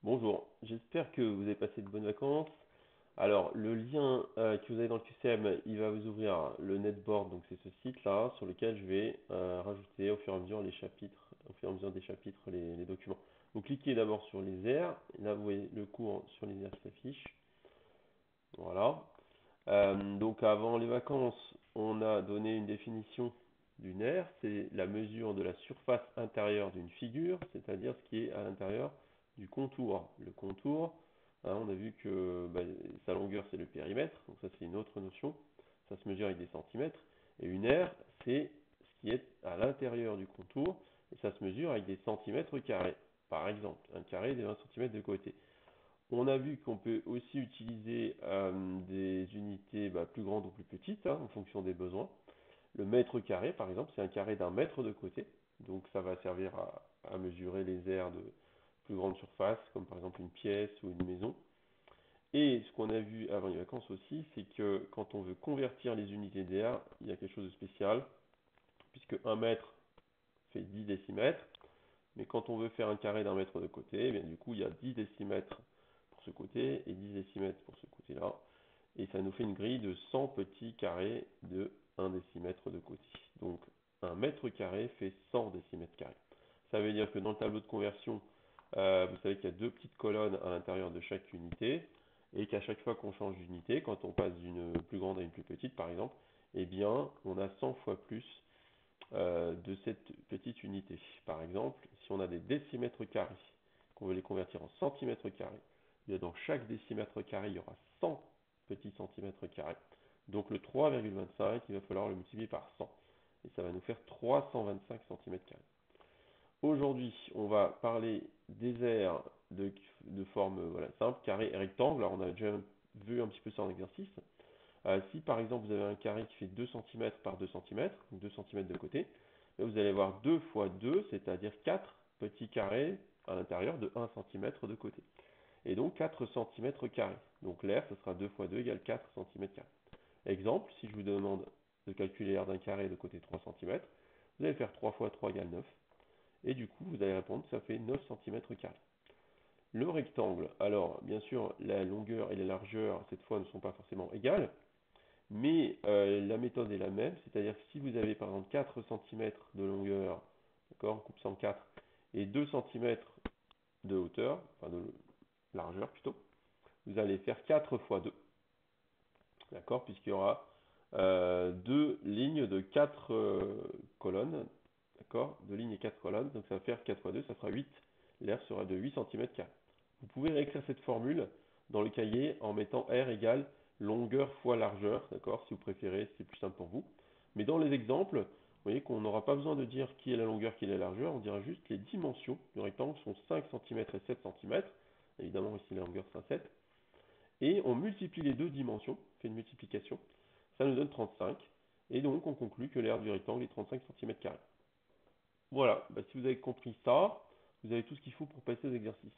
Bonjour, j'espère que vous avez passé de bonnes vacances. Alors, le lien que vous avez dans le QCM, il va vous ouvrir le netboard, donc c'est ce site-là, sur lequel je vais rajouter au fur et à mesure les chapitres, au fur et à mesure des chapitres, les documents. Vous cliquez d'abord sur les aires, et là vous voyez le cours sur les aires qui s'affiche. Voilà. Donc avant les vacances, on a donné une définition d'une aire, c'est la mesure de la surface intérieure d'une figure, c'est-à-dire ce qui est à l'intérieur du contour. Le contour, hein, on a vu que sa longueur c'est le périmètre, donc ça c'est une autre notion, ça se mesure avec des centimètres, et une aire c'est ce qui est à l'intérieur du contour, et ça se mesure avec des centimètres carrés. Par exemple, un carré de 20 centimètres de côté. On a vu qu'on peut aussi utiliser des unités plus grandes ou plus petites, hein, en fonction des besoins. Le mètre carré, par exemple, c'est un carré d'un mètre de côté. Donc ça va servir à mesurer les aires de plus grande surface, comme par exemple une pièce ou une maison. Et ce qu'on a vu avant les vacances aussi, c'est que quand on veut convertir les unités d'air, il y a quelque chose de spécial, puisque un mètre fait 10 décimètres, mais quand on veut faire un carré d'un mètre de côté, eh bien, du coup, il y a 10 décimètres pour ce côté et 10 décimètres pour ce côté-là. Et ça nous fait une grille de 100 petits carrés de 1 décimètre de côté. Donc, un mètre carré fait 100 décimètres carrés. Ça veut dire que dans le tableau de conversion, vous savez qu'il y a deux petites colonnes à l'intérieur de chaque unité, et qu'à chaque fois qu'on change d'unité, quand on passe d'une plus grande à une plus petite, par exemple, eh bien, on a 100 fois plus de cette petite unité. Par exemple, si on a des décimètres carrés, qu'on veut les convertir en centimètres carrés, bien dans chaque décimètre carré, il y aura 100 petits centimètres carrés. Donc le 3,25, il va falloir le multiplier par 100. Et ça va nous faire 325 centimètres carrés. Aujourd'hui, on va parler des aires de forme simple, carré et rectangle. Alors on a déjà vu un petit peu ça en exercice. Si par exemple vous avez un carré qui fait 2 cm par 2 cm, donc 2 cm de côté, là, vous allez avoir 2 fois 2, c'est-à-dire 4 petits carrés à l'intérieur de 1 cm de côté. Et donc 4 cm carrés. Donc l'air, ce sera 2 fois 2 égale 4 cm carrés. Exemple, si je vous demande de calculer l'air d'un carré de côté 3 cm, vous allez faire 3 fois 3 égale 9. Et du coup, vous allez répondre que ça fait 9 cm carrés. Le rectangle, alors bien sûr, la longueur et la largeur, cette fois, ne sont pas forcément égales. Mais la méthode est la même, c'est-à-dire que si vous avez par exemple 4 cm de longueur, d'accord, on coupe ça en 4, et 2 cm de hauteur, enfin de largeur plutôt, vous allez faire 4 fois 2, d'accord, puisqu'il y aura deux lignes de 4 colonnes, d'accord, deux lignes et 4 colonnes, donc ça va faire 4 fois 2, ça fera 8, l'air sera de 8 cm². Vous pouvez réécrire cette formule dans le cahier en mettant R égale longueur fois largeur, d'accord, si vous préférez, c'est plus simple pour vous. Mais dans les exemples, vous voyez qu'on n'aura pas besoin de dire qui est la longueur, qui est la largeur, on dira juste les dimensions du rectangle sont 5 cm et 7 cm, évidemment ici la longueur sera 7, et on multiplie les deux dimensions, on fait une multiplication, ça nous donne 35, et donc on conclut que l'aire du rectangle est 35 cm². Voilà, si vous avez compris ça, vous avez tout ce qu'il faut pour passer aux exercices.